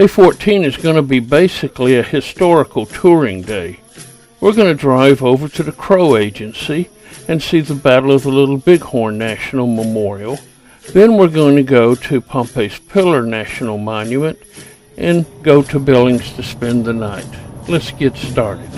Day 14 is going to be basically a historical touring day. We're going to drive over to the Crow Agency and see the Battle of the Little Bighorn National Memorial. Then we're going to go to Pompey's Pillar National Monument and go to Billings to spend the night. Let's get started.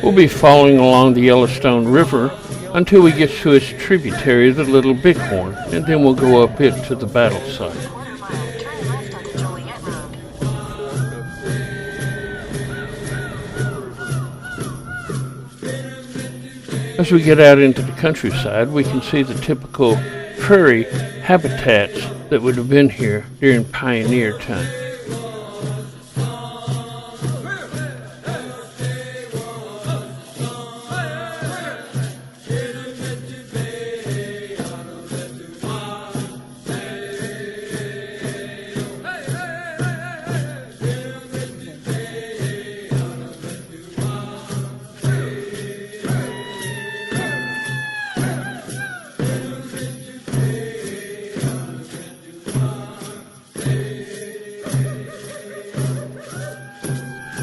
We'll be following along the Yellowstone River until we get to its tributary, the Little Bighorn, and then we'll go up it to the battle site. As we get out into the countryside, we can see the typical prairie habitats that would have been here during pioneer time.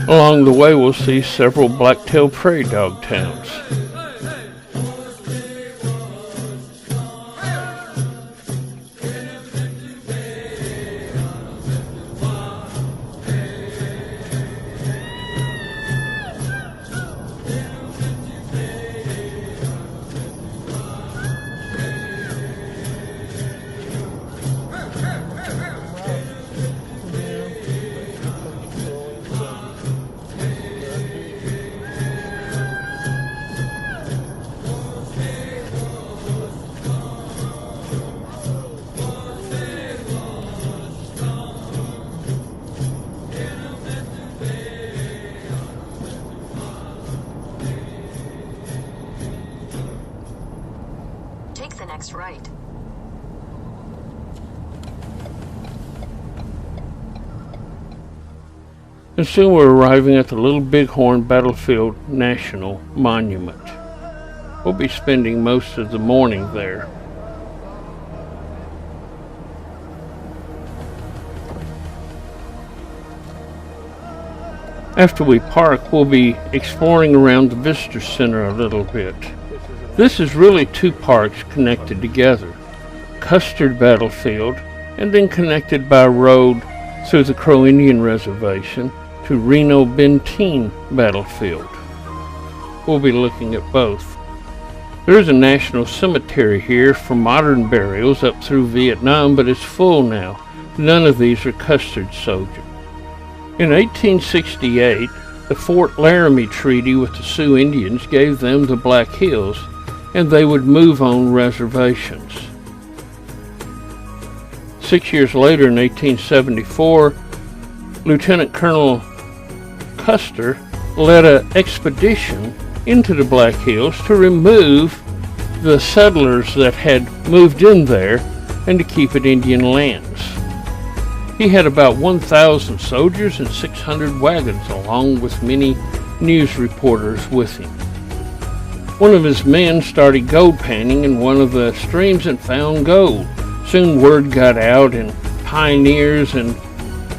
Along the way, we'll see several black-tailed prairie dog towns. Take the next right. And soon we're arriving at the Little Bighorn Battlefield National Monument. We'll be spending most of the morning there. After we park, we'll be exploring around the visitor center a little bit. This is really two parks connected together. Custard Battlefield, and then connected by road through the Crow Indian Reservation to Reno Benteen Battlefield. We'll be looking at both. There is a national cemetery here for modern burials up through Vietnam, but it's full now. None of these are Custard soldiers. In 1868, the Fort Laramie Treaty with the Sioux Indians gave them the Black Hills, and they would move on reservations. 6 years later, in 1874, Lieutenant Colonel Custer led an expedition into the Black Hills to remove the settlers that had moved in there and to keep it Indian lands. He had about 1,000 soldiers and 600 wagons, along with many news reporters with him. One of his men started gold panning in one of the streams and found gold. Soon word got out, and pioneers and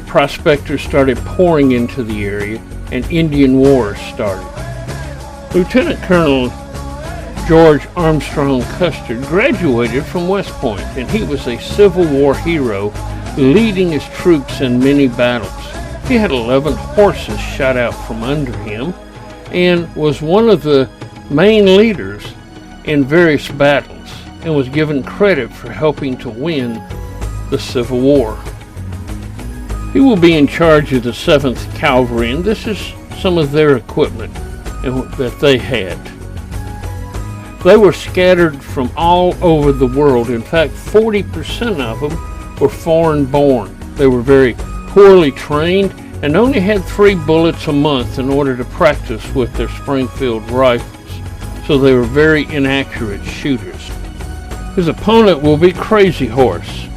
prospectors started pouring into the area, and Indian wars started. Lieutenant Colonel George Armstrong Custer graduated from West Point, and he was a Civil War hero, leading his troops in many battles. He had 11 horses shot out from under him and was one of the main leaders in various battles and was given credit for helping to win the Civil War. He will be in charge of the 7th Cavalry, and this is some of their equipment that they had. They were scattered from all over the world. In fact, 40% of them were foreign-born. They were very poorly trained and only had 3 bullets a month in order to practice with their Springfield rifles, so they were very inaccurate shooters. His opponent will be Crazy Horse.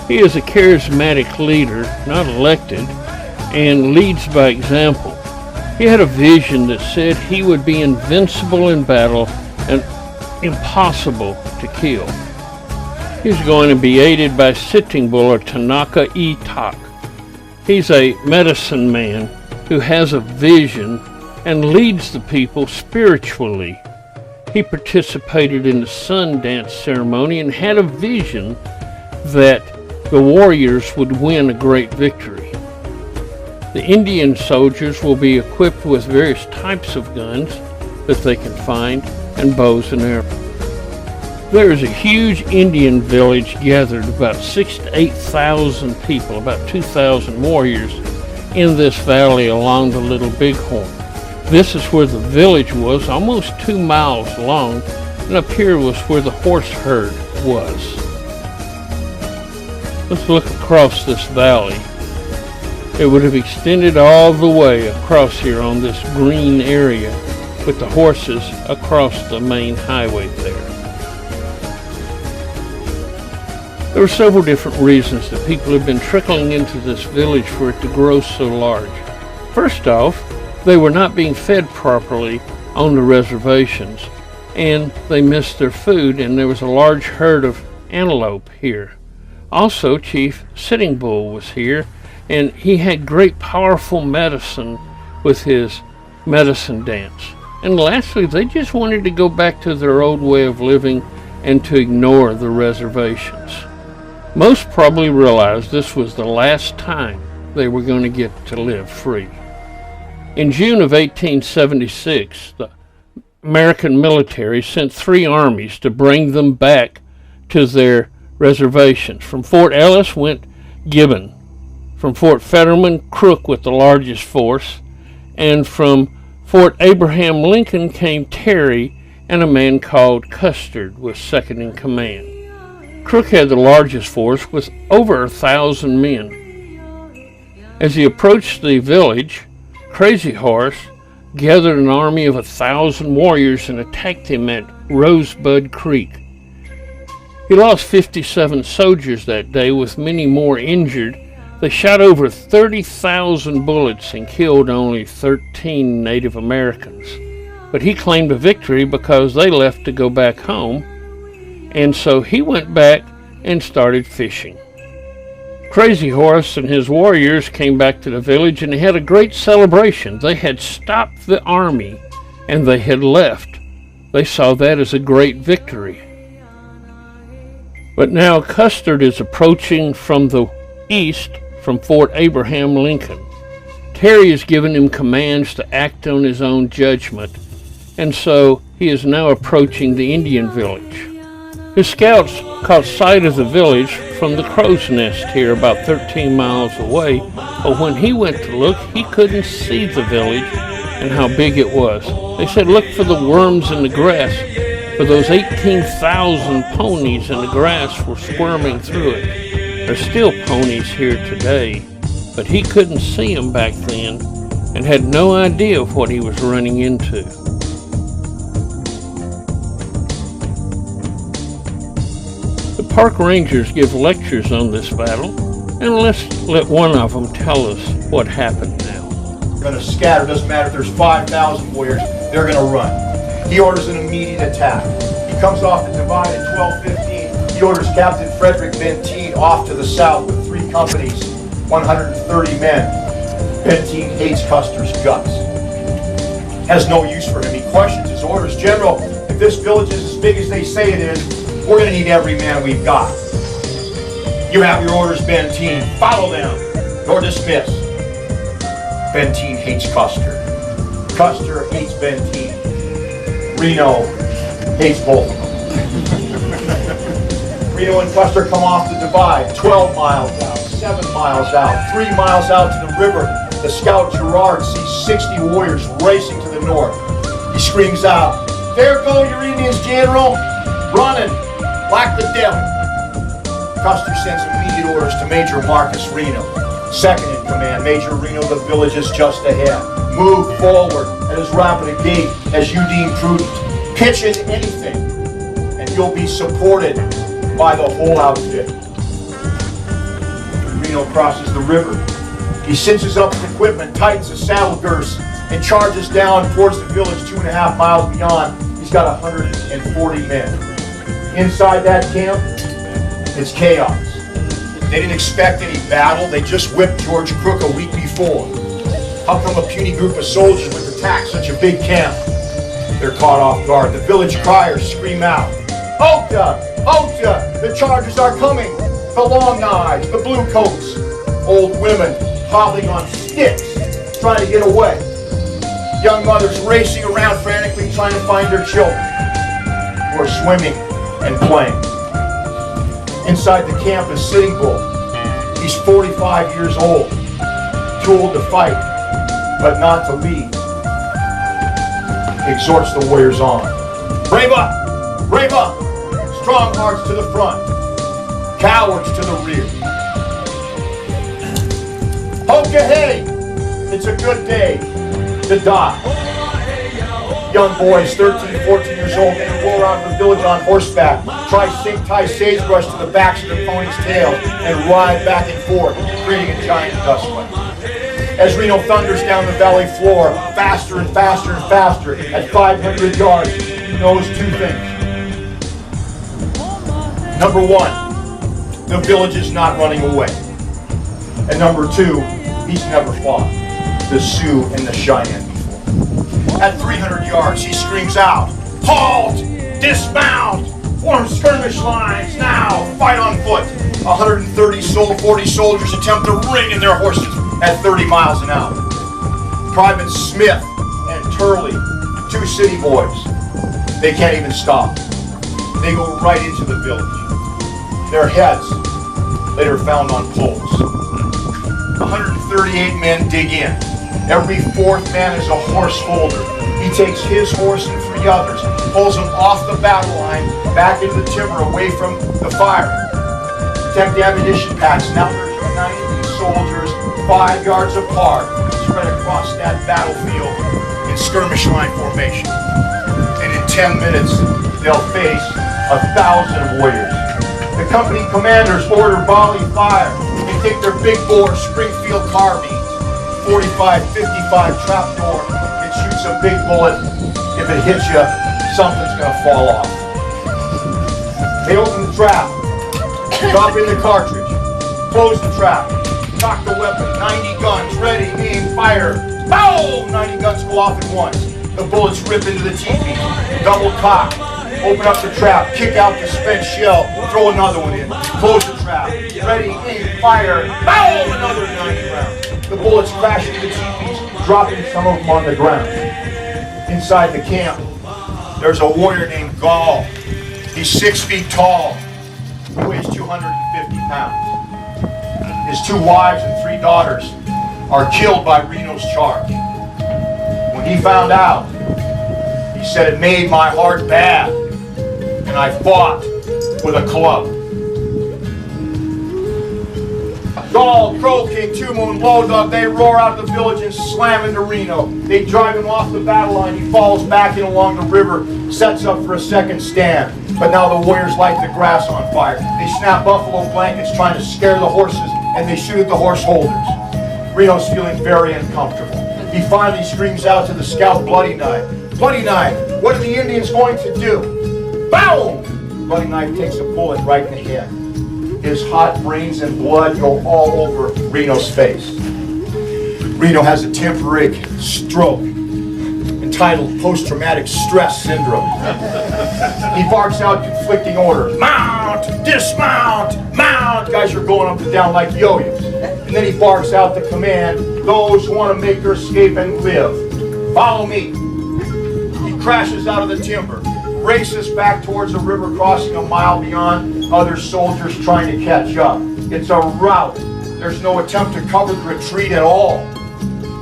He is a charismatic leader, not elected, and leads by example. He had a vision that said he would be invincible in battle and impossible to kill. He's going to be aided by Sitting Bull or Tanaka Tak. He's a medicine man who has a vision and leads the people spiritually. He participated in the sun dance ceremony and had a vision that the warriors would win a great victory. The Indian soldiers will be equipped with various types of guns that they can find and bows and arrows. There is a huge Indian village gathered, about 6,000 to 8,000 people, about 2,000 warriors in this valley along the Little Bighorn. This is where the village was, almost 2 miles long, and up here was where the horse herd was. Let's look across this valley. It would have extended all the way across here on this green area with the horses across the main highway there. There were several different reasons that people have been trickling into this village for it to grow so large. First off, they were not being fed properly on the reservations, and they missed their food, and there was a large herd of antelope here. Also, Chief Sitting Bull was here, and he had great powerful medicine with his medicine dance. And lastly, they just wanted to go back to their old way of living and to ignore the reservations. Most probably realized this was the last time they were going to get to live free. In June of 1876, the American military sent 3 armies to bring them back to their reservations. From Fort Ellis went Gibbon. From Fort Fetterman, Crook with the largest force. And from Fort Abraham Lincoln came Terry and a man called Custer was second in command. Crook had the largest force with over 1,000 men. As he approached the village, Crazy Horse gathered an army of 1,000 warriors and attacked him at Rosebud Creek. He lost 57 soldiers that day, with many more injured. They shot over 30,000 bullets and killed only 13 Native Americans. But he claimed a victory because they left to go back home, and so he went back and started fishing. Crazy Horse and his warriors came back to the village and they had a great celebration. They had stopped the army and they had left. They saw that as a great victory. But now Custer is approaching from the east from Fort Abraham Lincoln. Terry has given him commands to act on his own judgment, and so he is now approaching the Indian village. His scouts caught sight of the village from the crow's nest here about 13 miles away, but when he went to look, he couldn't see the village and how big it was. They said, look for the worms in the grass, for those 18,000 ponies in the grass were squirming through it. There's still ponies here today, but he couldn't see them back then and had no idea of what he was running into. The park rangers give lectures on this battle, and let's let one of them tell us what happened now. They're going to scatter. Doesn't matter if there's 5,000 warriors, they're going to run. He orders an immediate attack. He comes off the divide at 12:15. He orders Captain Frederick Benteen off to the south with 3 companies, 130 men. Benteen hates Custer's guts. Has no use for him. He questions his orders. General, if this village is as big as they say it is, we're going to need every man we've got. You have your orders, Benteen. Follow them. You're dismissed. Benteen hates Custer. Custer hates Benteen. Reno hates both of them. Reno and Custer come off the divide, 12 miles out, 7 miles out, 3 miles out to the river. The scout Gerard sees 60 warriors racing to the north. He screams out, "There go your Indians, General, running like the devil." Custer sends immediate orders to Major Marcus Reno. Second in command, Major Reno, the village is just ahead. Move forward at as rapid a gait as you deem prudent. Pitch into anything, and you'll be supported by the whole outfit. Reno crosses the river. He cinches up his equipment, tightens the saddle girths, and charges down towards the village 2.5 miles beyond. He's got 140 men. Inside that camp, it's chaos. They didn't expect any battle. They just whipped George Crook a week before. How come a puny group of soldiers would attack such a big camp? They're caught off guard. The village criers scream out, "Ota! Ota! The chargers are coming! The Long Knives, the Blue Coats!" Old women hobbling on sticks, trying to get away. Young mothers racing around frantically trying to find their children who are swimming and playing. Inside the camp is Sitting Bull. He's 45 years old, too old to fight, but not to lead. He exhorts the warriors on. Brave up! Brave up! Strong hearts to the front, cowards to the rear. Ho-ka-hey! It's a good day to die. Young boys, 13, 14 years old, they roll out of the village on horseback, tie sagebrush to the backs of their ponies' tails, and ride back and forth, creating a giant dust cloud. As Reno thunders down the valley floor, faster and faster and faster, at 500 yards, he knows two things. Number one, the village is not running away. And number two, he's never fought the Sioux and the Cheyenne before. At 300 yards, he screams out, "Halt! Dismount! Form skirmish lines now! Fight on foot!" 140 soldiers attempt to rein in their horses at 30 miles an hour. Privates Smith and Turley, two city boys, they can't even stop. They go right into the village. Their heads later found on poles. 138 men dig in. Every fourth man is a horse holder. He takes his horse and 3 others, pulls them off the battle line, back into the timber away from the fire. Protect the ammunition packs. Now there's 90 soldiers 5 yards apart, spread across that battlefield in skirmish line formation. And in 10 minutes, they'll face 1,000 warriors. The company commanders order volley fire. They take their big bore Springfield carbines, 45, 55 trapdoor. It shoots a big bullet. If it hits you, something's gonna fall off. They open the trap, drop in the cartridge, close the trap, cock the weapon, 90 guns, ready, aim, fire. Boom! 90 guns go off at once. The bullets rip into the teepee. Double cock. Open up the trap, kick out the spent shell, throw another one in. Close the trap. Ready, aim, fire. Boom! Another 90 rounds. The bullets crash into the teepees, dropping some of them on the ground. Inside the camp, there's a warrior named Gall. He's 6 feet tall. He weighs 250 pounds. His 2 wives and 3 daughters are killed by Reno's charge. When he found out, he said, "It made my heart bad, and I fought with a club." Gall, Crow King, Two Moon, Low Dog, they roar out of the village and slam into Reno. They drive him off the battle line. He falls back in along the river, sets up for a second stand. But now the warriors light the grass on fire. They snap buffalo blankets trying to scare the horses, and they shoot at the horse holders. Reno's feeling very uncomfortable. He finally screams out to the scout Bloody Knife, "Bloody Knife, what are the Indians going to do?" Boom! Bloody Knife takes a bullet right in the head. His hot brains and blood go all over Reno's face. Reno has a temporary stroke entitled post-traumatic stress syndrome. He barks out conflicting orders. "Mount! Dismount! Mount!" Guys are going up and down like yo-yos. And then he barks out the command, those who want to make their escape and live, follow me. He crashes out of the timber, races back towards the river crossing a mile beyond, other soldiers trying to catch up. It's a rout. There's no attempt to cover the retreat at all.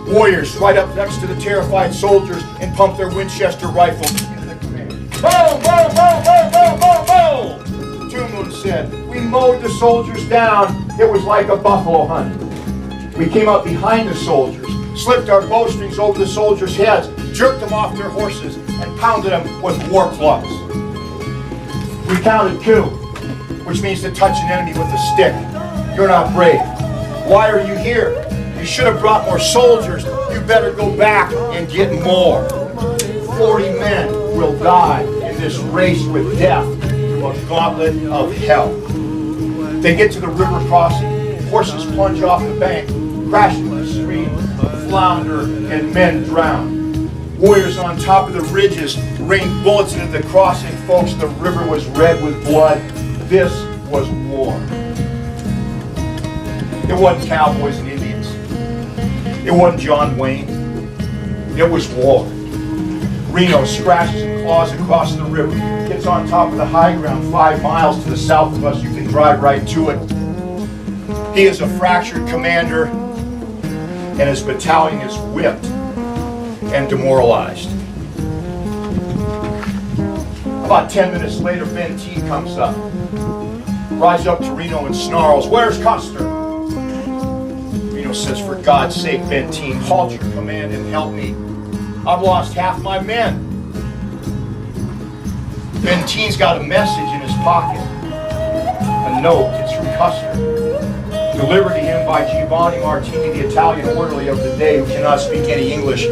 Warriors right up next to the terrified soldiers and pump their Winchester rifles into the command. Boom, boom, boom, boom, boom, boom, boom! Tumun said, we mowed the soldiers down. It was like a buffalo hunt. We came up behind the soldiers, slipped our bowstrings over the soldiers' heads, jerked them off their horses, and pounded them with war clubs. We counted 2, which means to touch an enemy with a stick. You're not brave. Why are you here? You should have brought more soldiers. You better go back and get more. 40 men will die in this race with death through a gauntlet of hell. They get to the river crossing. Horses plunge off the bank, crash into the stream, flounder, and men drown. Warriors on top of the ridges rained bullets into the crossing. Folks, the river was red with blood. This was war. It wasn't cowboys and Indians. It wasn't John Wayne. It was war. Reno scratches and claws across the river, gets on top of the high ground 5 miles to the south of us. You can drive right to it. He is a fractured commander, and his battalion is whipped and demoralized. About 10 minutes later, Ben T comes up, rides up to Reno and snarls, "Where's Custer?" Reno says, "For God's sake, Ben T, halt your command and help me. I've lost half my men." Ben T's got a message in his pocket, a note. It's from Custer, delivered to him by Giovanni Martini, the Italian orderly of the day who cannot speak any English.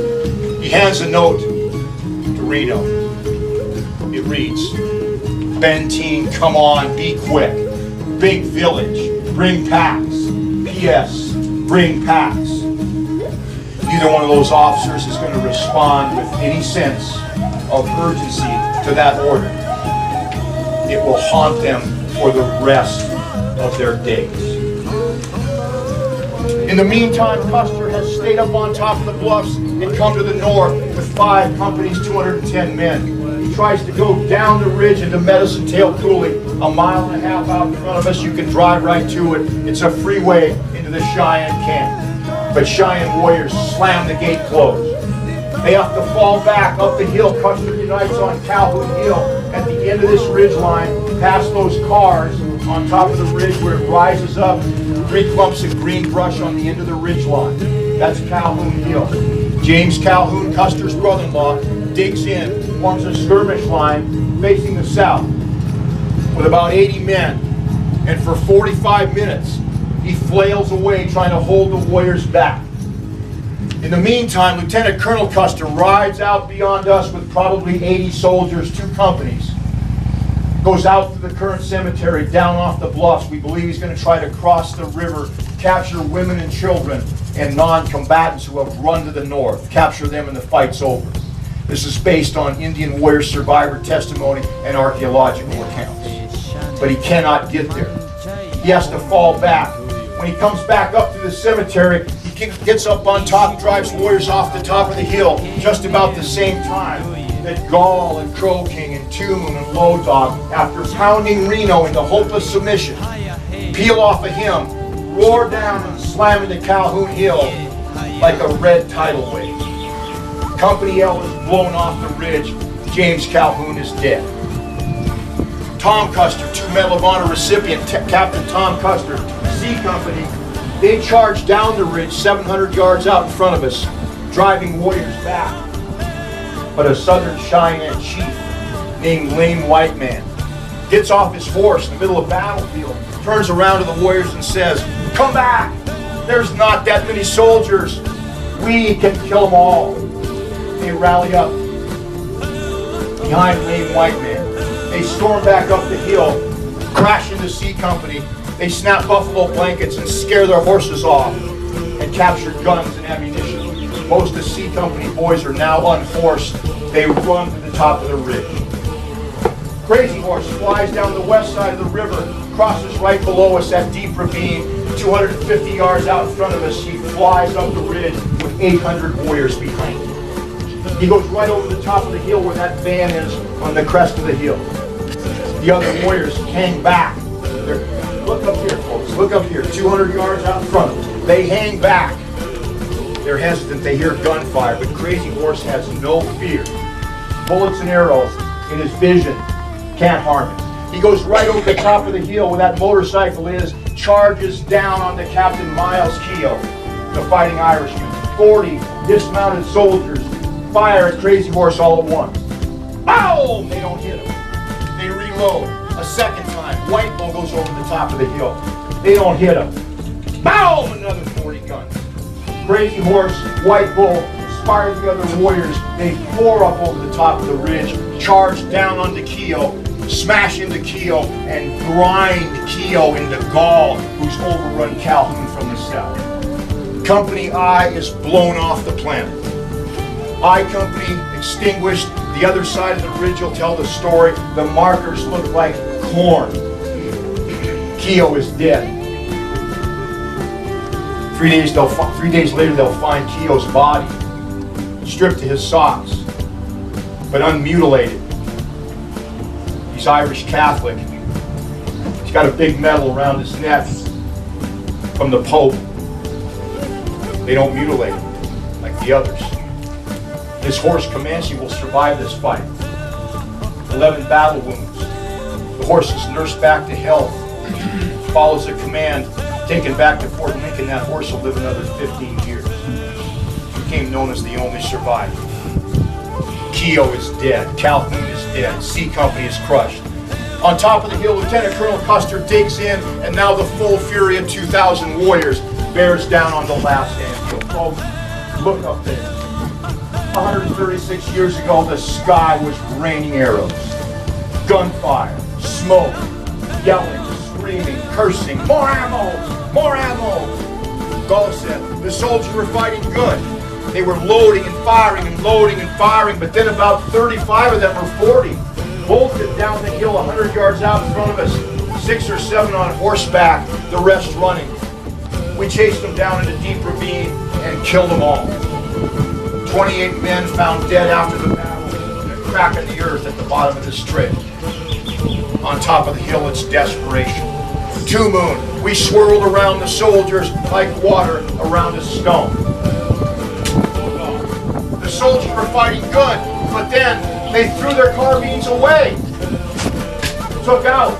He hands a note to Reno. It reads, "Benteen, come on, be quick. Big village, bring packs. P.S. Bring packs." Neither one of those officers is going to respond with any sense of urgency to that order. It will haunt them for the rest of their days. In the meantime, Custer has stayed up on top of the bluffs and come to the north with 5 companies, 210 men. He tries to go down the ridge into Medicine Tail Coulee, a mile and a half out in front of us. You can drive right to it. It's a freeway into the Cheyenne camp. But Cheyenne warriors slam the gate closed. They have to fall back up the hill. Custer unites on Calhoun Hill at the end of this ridge line, past those cars on top of the ridge where it rises up. 3 clumps of green brush on the end of the ridge line. That's Calhoun Hill. James Calhoun, Custer's brother-in-law, digs in, forms a skirmish line facing the south with about 80 men. And for 45 minutes, he flails away trying to hold the warriors back. In the meantime, Lieutenant Colonel Custer rides out beyond us with probably 80 soldiers, 2 companies. Goes out to the current cemetery down off the bluffs. We believe he's going to try to cross the river, capture women and children and non-combatants who have run to the north, capture them and the fight's over. This is based on Indian warrior survivor testimony and archaeological accounts. But he cannot get there. He has to fall back. When he comes back up to the cemetery, he gets up on top, drives warriors off the top of the hill just about the same time that Gall and Crow King and Toon and Low Dog, after pounding Reno into hopeless submission, peel off of him, roar down and slam into Calhoun Hill like a red tidal wave. Company L is blown off the ridge. James Calhoun is dead. Tom Custer, 2 Medal of Honor recipient, Captain Tom Custer, C Company, they charged down the ridge 700 yards out in front of us, driving warriors back. But a Southern Cheyenne chief named Lame White Man gets off his horse in the middle of the battlefield, turns around to the warriors and says, "Come back! There's not that many soldiers. We can kill them all." They rally up behind Lame White Man. They storm back up the hill, crash into C Company. They snap buffalo blankets and scare their horses off and capture guns and ammunition. Most of C Company boys are now unhorsed. They run to the top of the ridge. Crazy Horse flies down the west side of the river, crosses right below us that deep ravine, 250 yards out in front of us, he flies up the ridge with 800 warriors behind him. He goes right over the top of the hill where that van is on the crest of the hill. The other warriors hang back. Look up here, folks. Look up here. 200 yards out in front of them. They hang back. They're hesitant. They hear gunfire, but Crazy Horse has no fear. Bullets and arrows in his vision can't harm him. He goes right over the top of the hill where that motorcycle is, charges down onto Captain Miles Keogh, the Fighting Irishman. 40 dismounted soldiers fire at Crazy Horse all at once. Boom! They don't hit him. They reload. A second time, White Bull goes over the top of the hill. They don't hit him. Boom! Another 40 guns. Crazy Horse, White Bull, inspired the other warriors. They pour up over the top of the ridge, charge down onto Keogh, smash into Keogh, and grind Keogh into gall, who's overrun Calhoun from the south. Company I is blown off the planet. I Company extinguished. The other side of the ridge will tell the story. The markers look like corn. Keogh is dead. 3 days later, they'll find Keogh's body, stripped to his socks, but unmutilated. He's Irish Catholic. He's got a big medal around his neck from the Pope. They don't mutilate him like the others. His horse Comanche will survive this fight. 11 battle wounds. The horse is nursed back to health. Follows a command, taken back to Fort Lincoln. That horse will live another 15 years. Became known as the only survivor. Keogh is dead. Calhoun is dead. C Company is crushed. On top of the hill, Lieutenant Colonel Custer digs in, and now the full fury of 2,000 warriors bears down on the last stand. Folks, look up there. 136 years ago, the sky was raining arrows. Gunfire, smoke, yelling, screaming, cursing. More ammo! More ammo! Gall said, the soldiers were fighting good. They were loading and firing and loading and firing, but then about 35 of them or 40 bolted down the hill 100 yards out in front of us. 6 or 7 on horseback, the rest running. We chased them down in a deep ravine and killed them all. 28 men found dead after the battle in a crack in the earth at the bottom of this trail. On top of the hill, it's desperation. 2 Moon, we swirled around the soldiers like water around a stone. The soldiers were fighting good, but then they threw their carbines away. Took out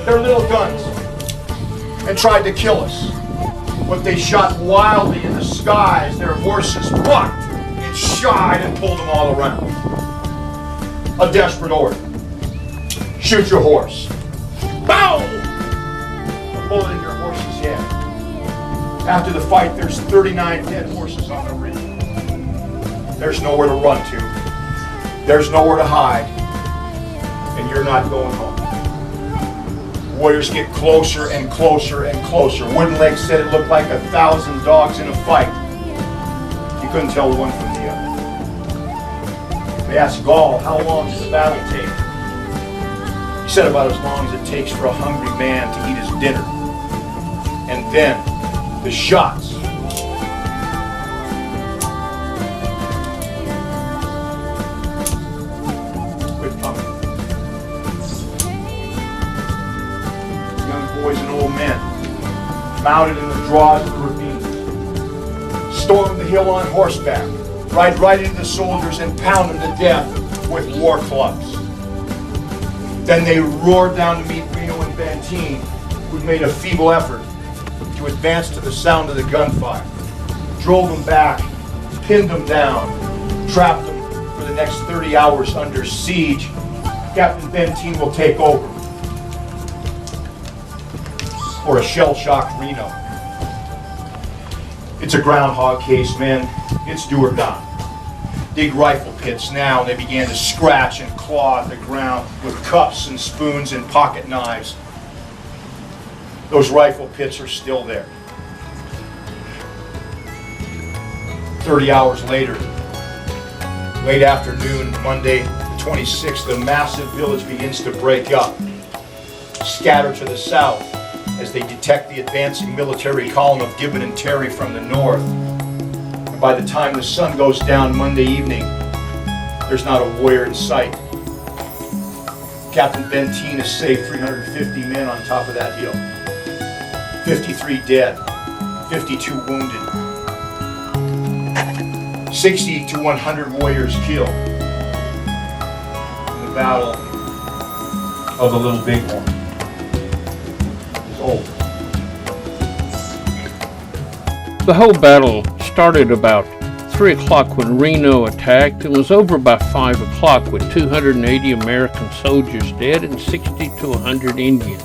their little guns and tried to kill us. But they shot wildly in the sky as their horses bucked and shied and pulled them all around. A desperate order. Shoot your horse. Boom! A bullet in your horse's head. After the fight, there's 39 dead horses on the ridge. There's nowhere to run to. There's nowhere to hide. And you're not going home. Warriors get closer and closer and closer. Wooden Leg said it looked like 1,000 dogs in a fight. You couldn't tell one from the other. They asked Gall, how long does the battle take? He said about as long as it takes for a hungry man to eat his dinner. And then, the shots. Boys and old men, mounted in the draws of the ravine, stormed the hill on horseback, ride right into the soldiers and pound them to death with war clubs. Then they roared down to meet Reno and Benteen, who'd made a feeble effort to advance to the sound of the gunfire, drove them back, pinned them down, trapped them for the next 30 hours under siege. Captain Benteen will take over. Or a shell-shocked Reno. It's a groundhog case, men. It's do or die. Dig rifle pits now, and they began to scratch and claw at the ground with cups and spoons and pocket knives. Those rifle pits are still there. 30 hours later, late afternoon, Monday the 26th, the massive village begins to break up, scatter to the south, as they detect the advancing military column of Gibbon and Terry from the north. And by the time the sun goes down Monday evening, there's not a warrior in sight. Captain Benteen has saved 350 men on top of that hill. 53 dead, 52 wounded, 60 to 100 warriors killed in the Battle of the Little Bighorn. It's old. The whole battle started about 3 o'clock when Reno attacked and was over by 5 o'clock with 280 American soldiers dead and 60 to 100 Indians.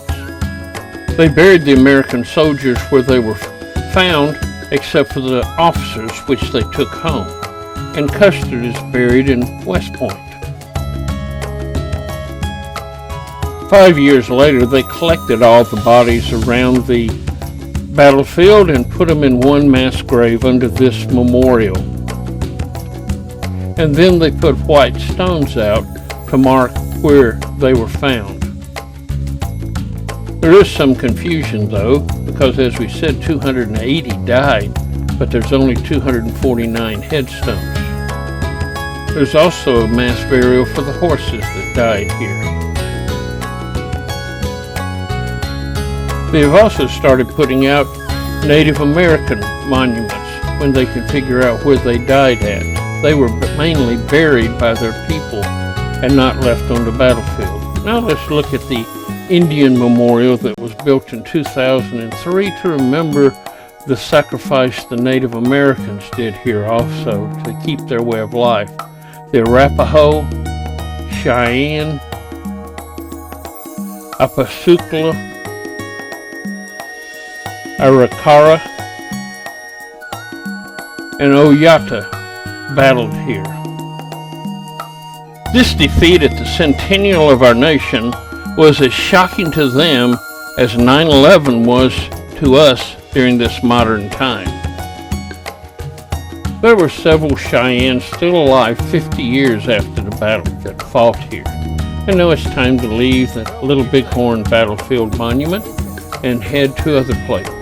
They buried the American soldiers where they were found, except for the officers, which they took home, and Custer is buried in West Point. 5 years later, they collected all the bodies around the battlefield and put them in one mass grave under this memorial. And then they put white stones out to mark where they were found. There is some confusion though, because as we said, 280 died, but there's only 249 headstones. There's also a mass burial for the horses that died here. They have also started putting out Native American monuments when they can figure out where they died at. They were mainly buried by their people and not left on the battlefield. Now let's look at the Indian memorial that was built in 2003 to remember the sacrifice the Native Americans did here also to keep their way of life. The Arapaho, Cheyenne, Apasukla, Arikara, and Oyata battled here. This defeat at the centennial of our nation was as shocking to them as 9/11 was to us during this modern time. There were several Cheyennes still alive 50 years after the battle that fought here. And now it's time to leave the Little Bighorn Battlefield Monument and head to other places.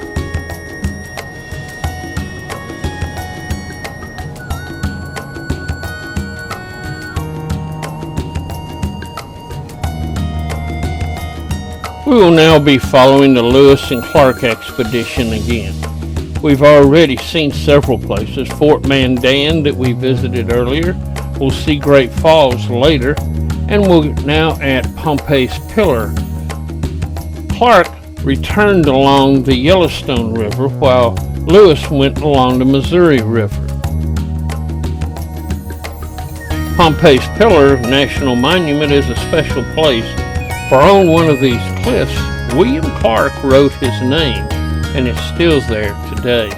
We will now be following the Lewis and Clark expedition again. We've already seen several places. Fort Mandan that we visited earlier. We'll see Great Falls later. And we're now at Pompey's Pillar. Clark returned along the Yellowstone River while Lewis went along the Missouri River. Pompey's Pillar National Monument is a special place, for on one of these cliffs, William Clark wrote his name, and it's still there today.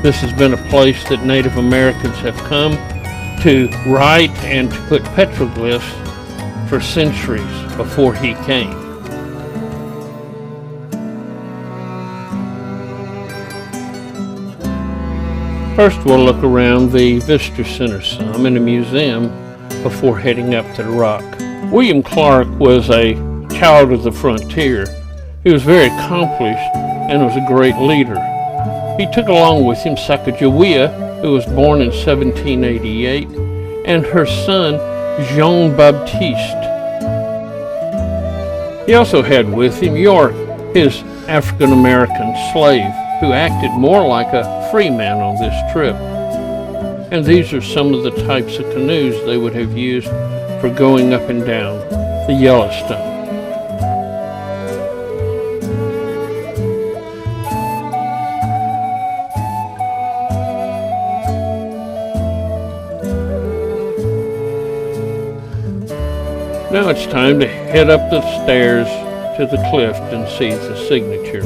This has been a place that Native Americans have come to write and to put petroglyphs for centuries before he came. First, we'll look around the Visitor Center some in the museum before heading up to the rock. William Clark was a child of the frontier. He was very accomplished and was a great leader. He took along with him Sacagawea, who was born in 1788, and her son Jean Baptiste. He also had with him York, his African-American slave, who acted more like a free man on this trip. And these are some of the types of canoes they would have used for going up and down the Yellowstone. Now it's time to head up the stairs to the cliff and see the signature.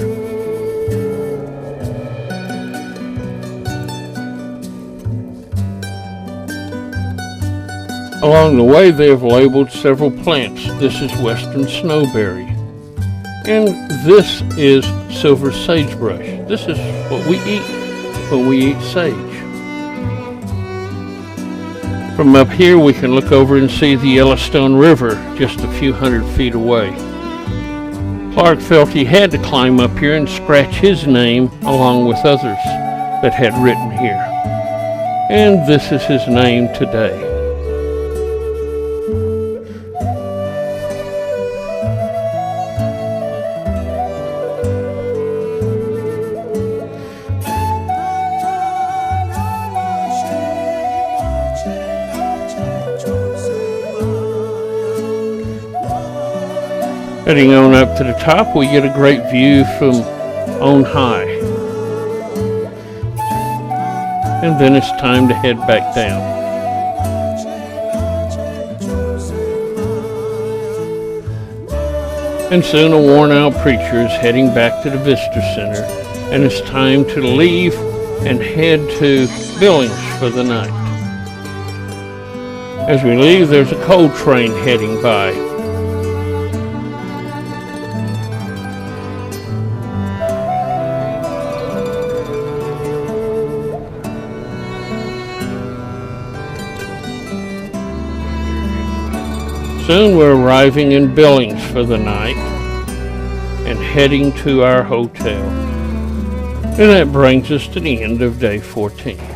Along the way, they have labeled several plants. This is western snowberry. And this is silver sagebrush. This is what we eat when we eat sage. From up here, we can look over and see the Yellowstone River just a few hundred feet away. Clark felt he had to climb up here and scratch his name along with others that had written here. And this is his name today. Heading on up to the top, we get a great view from on high. And then it's time to head back down. And soon a worn-out preacher is heading back to the Visitor Center, and it's time to leave and head to Billings for the night. As we leave, there's a coal train heading by. Soon we're arriving in Billings for the night and heading to our hotel. And that brings us to the end of day 14.